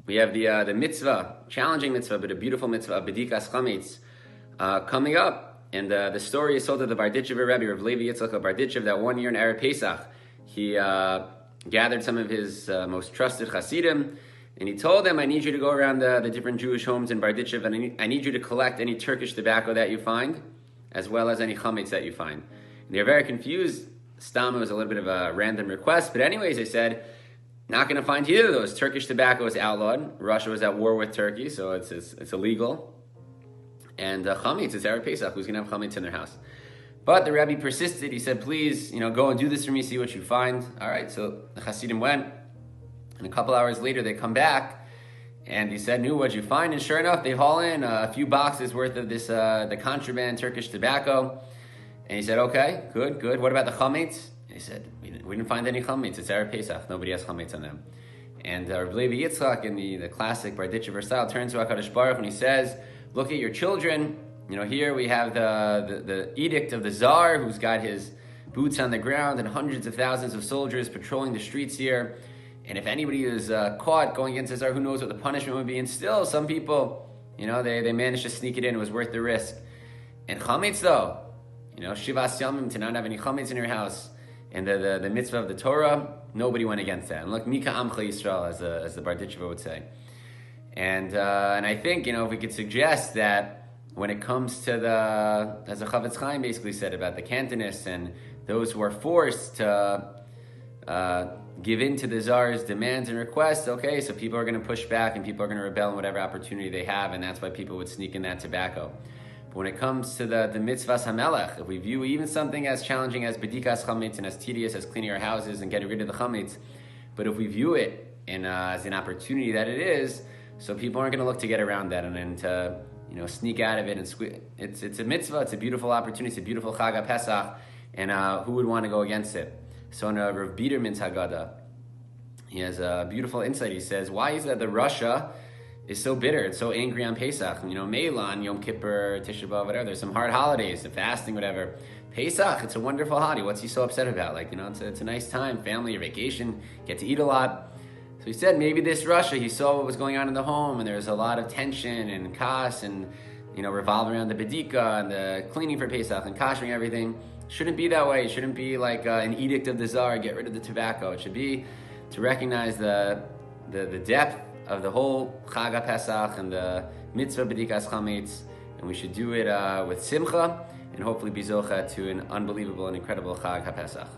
we have the mitzvah, challenging mitzvah, but a beautiful mitzvah of Bedikas Chametz coming up. And the story is told to the Berditchev Rabbi, Rabbi Yosef Weinberger, that one year in Erev Pesach, he gathered some of his most trusted Hasidim, and he told them, I need you to go around the different Jewish homes in Berditchev, and I need you to collect any Turkish tobacco that you find, as well as any chametz that you find. And they're very confused. Stam was a little bit of a random request, but anyways, they said, not going to find either of those. Turkish tobacco is outlawed. Russia was at war with Turkey, so it's illegal. And chametz is Erev Pesach. Who's going to have chametz in their house? But the Rebbe persisted. He said, please, go and do this for me, see what you find. All right, so the Hasidim went, and a couple hours later, they come back, and he said, what'd you find? And sure enough, they haul in a few boxes worth of this, the contraband Turkish tobacco. And he said, okay, good. What about the chametz? He said, we didn't find any chametz. It's Erev Pesach. Nobody has chametz on them. And Rabbi Yitzchak, in the classic Berditchev style, turns to HaKadosh Baruch and he says, look at your children. Here we have the edict of the Tsar, who's got his boots on the ground and hundreds of thousands of soldiers patrolling the streets here. And if anybody is caught going against the Tsar, who knows what the punishment would be. And still, some people, they managed to sneak it in. It was worth the risk. And chametz, though, Shivas Yamim, to not have any chametz in your house, and the mitzvah of the Torah, nobody went against that. And look, Mika Amcha Yisrael, as the Berditchev would say. And I think, if we could suggest that when it comes to as the Chavetz Chaim basically said about the Cantonists and those who are forced to give in to the Tsar's demands and requests, okay, so people are going to push back and people are going to rebel in whatever opportunity they have, and that's why people would sneak in that tobacco. But when it comes to the mitzvahs hamelech, if we view even something as challenging as bedikas chametz and as tedious as cleaning our houses and getting rid of the chametz, but if we view it as an opportunity that it is, so people aren't going to look to get around that and then to sneak out of it and squeeze. It's a mitzvah. It's a beautiful opportunity. It's a beautiful Chag Pesach, and who would want to go against it? So in Rav Biederman's Haggadah, he has a beautiful insight. He says, why is that the Russia is so bitter and so angry on Pesach? Meilan, Yom Kippur, Tisha B'Av, whatever. There's some hard holidays, the fasting, whatever. Pesach, it's a wonderful holiday. What's he so upset about? It's a nice time, family, vacation, get to eat a lot. So he said maybe this Russia, he saw what was going on in the home, and there was a lot of tension and kas and revolving around the bedika and the cleaning for Pesach and kashering everything. Shouldn't be that way. It shouldn't be like an edict of the Tsar, get rid of the tobacco. It should be to recognize the depth of the whole Chag Pesach and the mitzvah bedikas chametz, and we should do it with simcha and hopefully be zocha to an unbelievable and incredible Chag Pesach.